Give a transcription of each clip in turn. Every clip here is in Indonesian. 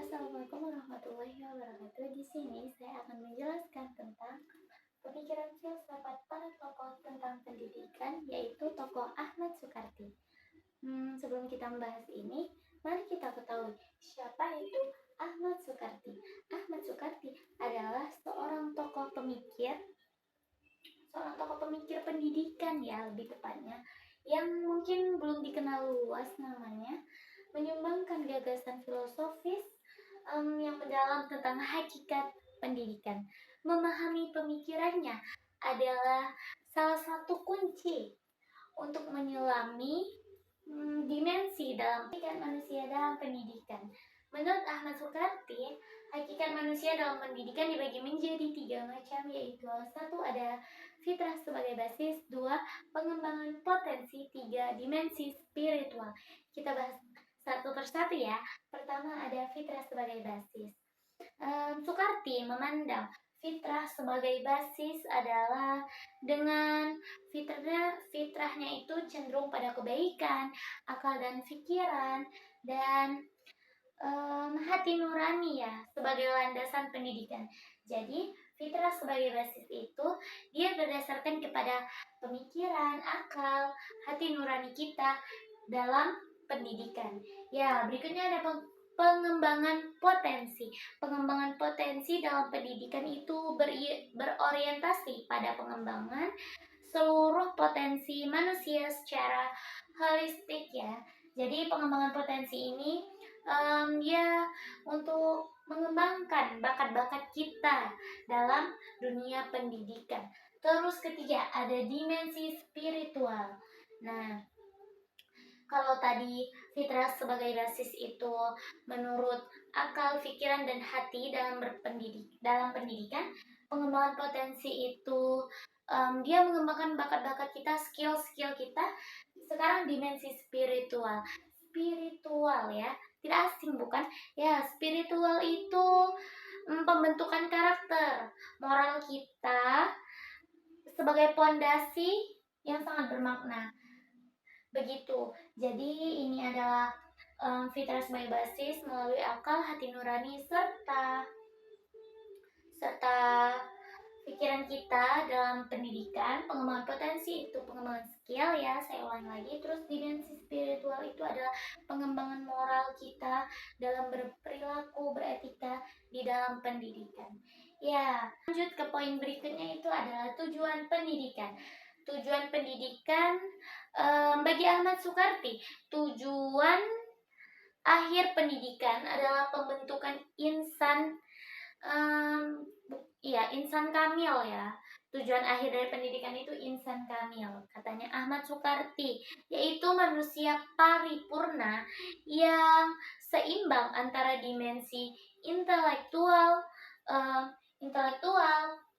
Assalamualaikum warahmatullahi wabarakatuh. Di sini saya akan menjelaskan tentang pemikiran filsafat para tokoh tentang pendidikan, yaitu tokoh Ahmad Sukarti. Sebelum kita membahas ini, mari kita ketahui siapa itu Ahmad Sukarti. Ahmad Sukarti adalah seorang tokoh pemikir pendidikan ya, lebih tepatnya, yang mungkin belum dikenal luas namanya, menyumbangkan gagasan filosofis yang mendalam tentang hakikat pendidikan. Memahami pemikirannya adalah salah satu kunci untuk menyelami dimensi dalam hakikat manusia dalam pendidikan. Menurut Ahmad Sukarti, hakikat manusia dalam pendidikan dibagi menjadi 3 macam, yaitu 1. Ada fitrah sebagai basis, 2. Pengembangan potensi, 3. Dimensi spiritual. Kita bahas satu persatu ya. Pertama ada fitrah sebagai basis. Sukarti memandang fitrah sebagai basis adalah dengan fitrahnya itu cenderung pada kebaikan, akal dan pikiran, dan hati nurani ya sebagai landasan pendidikan. Jadi fitrah sebagai basis itu dia berdasarkan kepada pemikiran, akal, hati nurani kita dalam pendidikan. Ya, berikutnya ada pengembangan potensi. Pengembangan potensi dalam pendidikan itu berorientasi pada pengembangan seluruh potensi manusia secara holistik ya. Jadi pengembangan potensi ini ya untuk mengembangkan bakat-bakat kita dalam dunia pendidikan. Terus ketiga ada dimensi spiritual. Nah, kalau tadi fitrah sebagai basis itu menurut akal, pikiran, dan hati dalam pendidikan, pengembangan potensi itu dia mengembangkan bakat-bakat kita, skill-skill kita. Sekarang dimensi spiritual ya, tidak asing bukan? Ya, spiritual itu pembentukan karakter, moral kita sebagai pondasi yang sangat bermakna. Begitu. Jadi ini adalah fitrah sebagai basis melalui akal, hati nurani, serta pikiran kita dalam pendidikan. Pengembangan potensi itu pengembangan skill ya, saya ulangi lagi. Terus dimensi spiritual itu adalah pengembangan moral kita dalam berperilaku, beretika di dalam pendidikan. Ya, lanjut ke poin berikutnya, itu adalah tujuan pendidikan. Tujuan pendidikan bagi Ahmad Sukarti, tujuan akhir pendidikan adalah pembentukan insan insan kamil ya. Tujuan akhir dari pendidikan itu insan kamil, katanya Ahmad Sukarti, yaitu manusia paripurna yang seimbang antara dimensi intelektual,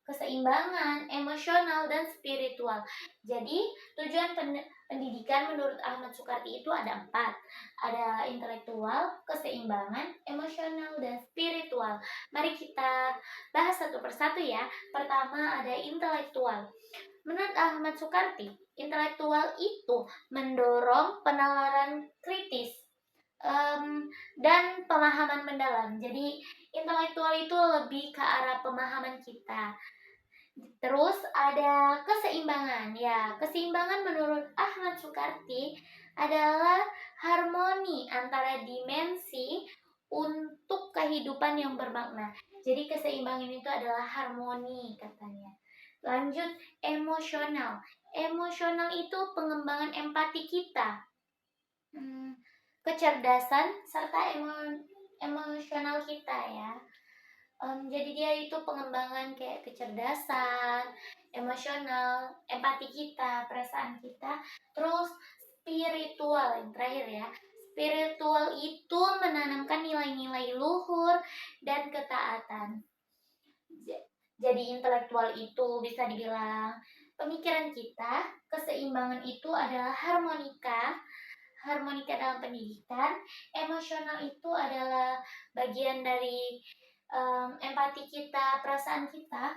keseimbangan, emosional, dan spiritual. Jadi tujuan pendidikan menurut Ahmad Sukarti itu ada 4. Ada intelektual, keseimbangan, emosional, dan spiritual. Mari kita bahas satu persatu ya. Pertama ada intelektual. Menurut Ahmad Sukarti, intelektual itu mendorong penalaran kritis dan pemahaman mendalam. Jadi intelektual itu lebih ke arah pemahaman kita. Terus ada keseimbangan. Ya, keseimbangan menurut Ahmad Sukarti adalah harmoni antara dimensi untuk kehidupan yang bermakna. Jadi keseimbangan itu adalah harmoni katanya. Lanjut, emosional. Emosional itu pengembangan empati kita, kecerdasan serta emosional kita ya. Jadi dia itu pengembangan kayak kecerdasan, emosional, empati kita, perasaan kita. Terus spiritual yang terakhir ya. Spiritual itu menanamkan nilai-nilai luhur dan ketaatan. Jadi intelektual itu bisa dibilang pemikiran kita, keseimbangan itu adalah harmonika dalam pendidikan, emosional itu adalah bagian dari empati kita, perasaan kita.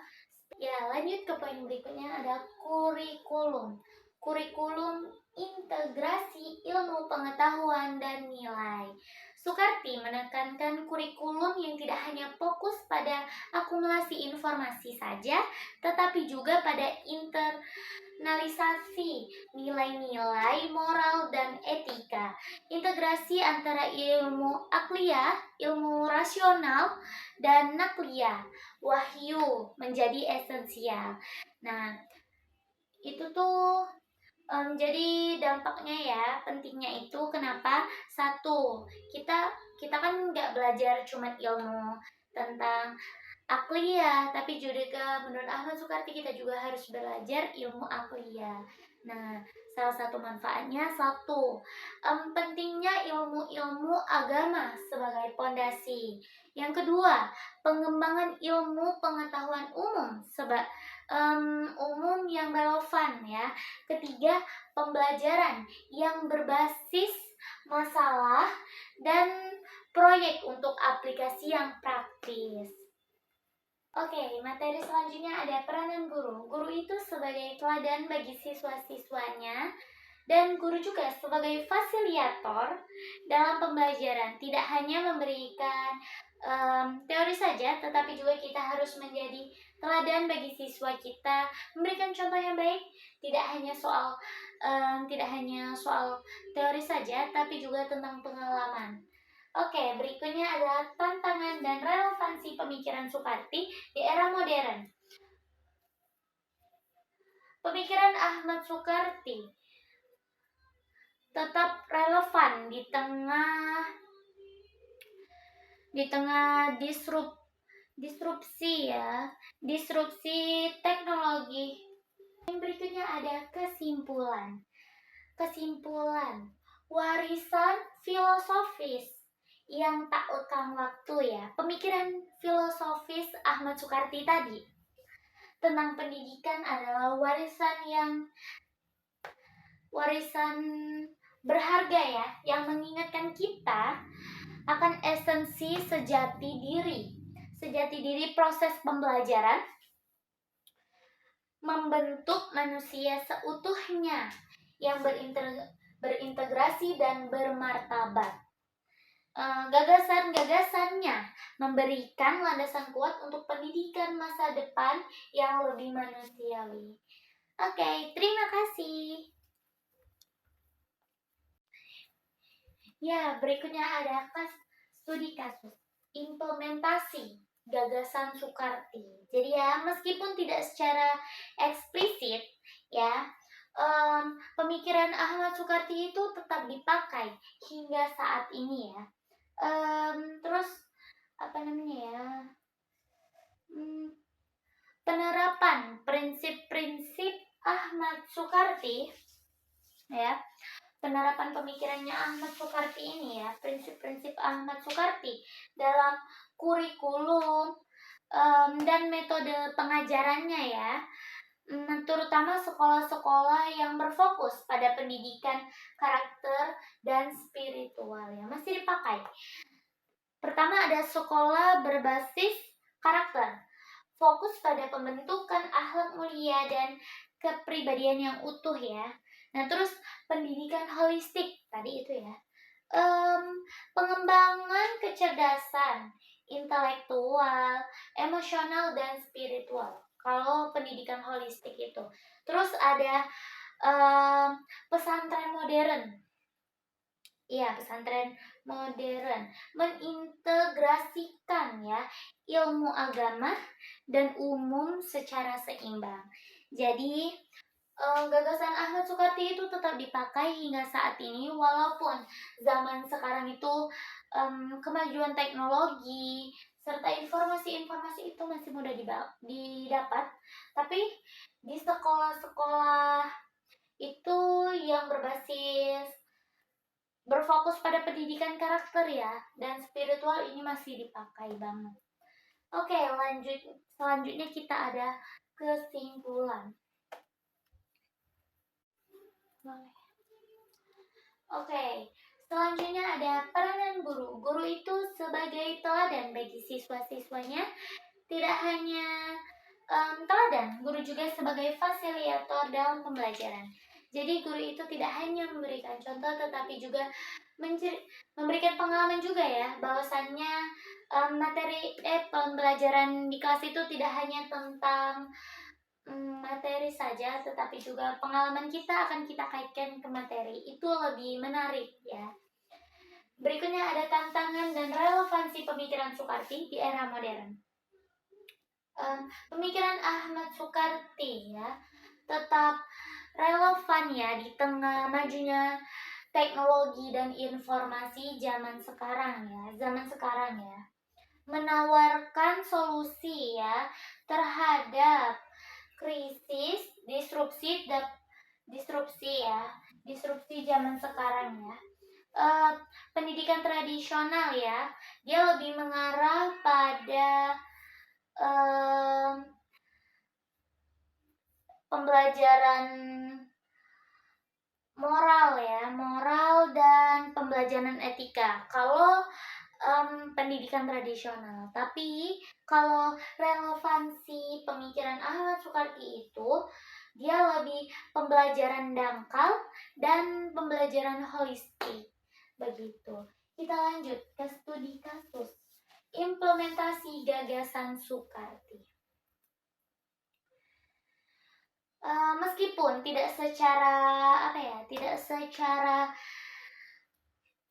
Ya, lanjut ke poin berikutnya ada kurikulum. Kurikulum integrasi ilmu, pengetahuan, dan nilai. Sukarti menekankan kurikulum yang tidak hanya fokus pada akumulasi informasi saja, tetapi juga pada internalisasi nilai-nilai moral dan etika. Integrasi antara ilmu akliyah, ilmu rasional, dan nakliyah, wahyu menjadi esensial. Nah, itu tuh jadi dampaknya ya, pentingnya itu kenapa? Satu, kita kan nggak belajar cuma ilmu tentang akliyah, tapi juga menurut Ahmad Sukarti kita juga harus belajar ilmu akliyah. Nah, salah satu manfaatnya satu, pentingnya ilmu-ilmu agama sebagai pondasi. Yang kedua, pengembangan ilmu pengetahuan umum umum yang relevan ya. Ketiga, pembelajaran yang berbasis masalah dan proyek untuk aplikasi yang praktis. Oke, materi selanjutnya ada peranan guru. Guru itu sebagai teladan bagi siswa-siswanya, dan guru juga sebagai fasilitator dalam pembelajaran. Tidak hanya memberikan teori saja, tetapi juga kita harus menjadi teladan bagi siswa kita, memberikan contoh yang baik. Tidak hanya soal teori saja, tapi juga tentang pengalaman. Oke, berikutnya adalah tantangan dan relevansi pemikiran Sukarti di era modern. Pemikiran Ahmad Sukarti tetap relevan di tengah disrupsi teknologi. Yang berikutnya ada kesimpulan. Warisan filosofis yang tak lekang waktu ya. Pemikiran filosofis Ahmad Sukarti tadi tentang pendidikan adalah warisan berharga ya, yang mengingatkan kita akan esensi sejati diri proses pembelajaran membentuk manusia seutuhnya yang berintegrasi dan bermartabat. Gagasan-gagasannya memberikan landasan kuat untuk pendidikan masa depan yang lebih manusiawi. Oke, terima kasih. Ya, berikutnya ada studi kasus implementasi gagasan Sukarti. Jadi ya, meskipun tidak secara eksplisit ya, pemikiran Ahmad Sukarti itu tetap dipakai hingga saat ini ya. Terus penerapan prinsip-prinsip Ahmad Sukarti ya. Penerapan pemikirannya Ahmad Sukarti ini ya, prinsip-prinsip Ahmad Sukarti dalam kurikulum dan metode pengajarannya ya, terutama sekolah-sekolah yang berfokus pada pendidikan karakter dan spiritual ya, masih dipakai. Pertama ada sekolah berbasis karakter, fokus pada pembentukan akhlak mulia dan kepribadian yang utuh ya. Nah, terus pendidikan holistik tadi itu ya, pengembangan kecerdasan intelektual, emosional, dan spiritual. Kalau pendidikan holistik itu, terus ada pesantren modern. Iya, pesantren modern mengintegrasikan ya ilmu agama dan umum secara seimbang. Jadi gagasan Ahmad Sukarti itu tetap dipakai hingga saat ini, walaupun zaman sekarang itu kemajuan teknologi serta informasi-informasi itu masih mudah didapat, tapi di sekolah-sekolah itu yang berfokus pada pendidikan karakter ya dan spiritual ini masih dipakai banget. Oke, selanjutnya kita ada kesimpulan. Oke, selanjutnya ada peranan guru. Guru itu sebagai teladan bagi siswa-siswanya. Tidak hanya teladan, guru juga sebagai fasilitator dalam pembelajaran. Jadi guru itu tidak hanya memberikan contoh, tetapi juga memberikan pengalaman juga ya, bahwasannya pembelajaran di kelas itu tidak hanya tentang materi saja, tetapi juga pengalaman kita akan kita kaitkan ke materi. Itu lebih menarik ya. Berikutnya ada tantangan dan relevansi pemikiran Soekarti di era modern. Pemikiran Ahmad Soekarti ya tetap relevan ya di tengah majunya teknologi dan informasi zaman sekarang ya. Menawarkan solusi ya terhadap krisis, disrupsi zaman sekarang ya. Pendidikan tradisional ya, dia lebih mengarah pada pembelajaran moral dan pembelajaran etika. Kalau pendidikan tradisional, tapi kalau relevansi pemikiran Ahmad Soekarti itu dia lebih pembelajaran dangkal dan pembelajaran holistik. Begitu. Kita lanjut ke studi kasus implementasi gagasan Soekarti. Meskipun tidak secara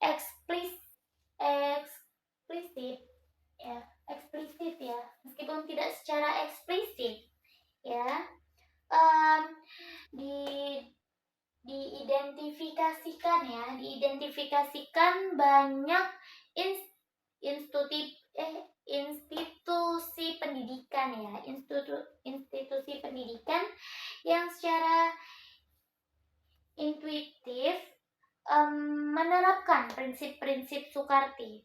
eksplisit ya, meskipun tidak secara eksplisit ya, diidentifikasikan banyak institusi pendidikan yang secara intuitif menerapkan prinsip-prinsip Soekarti.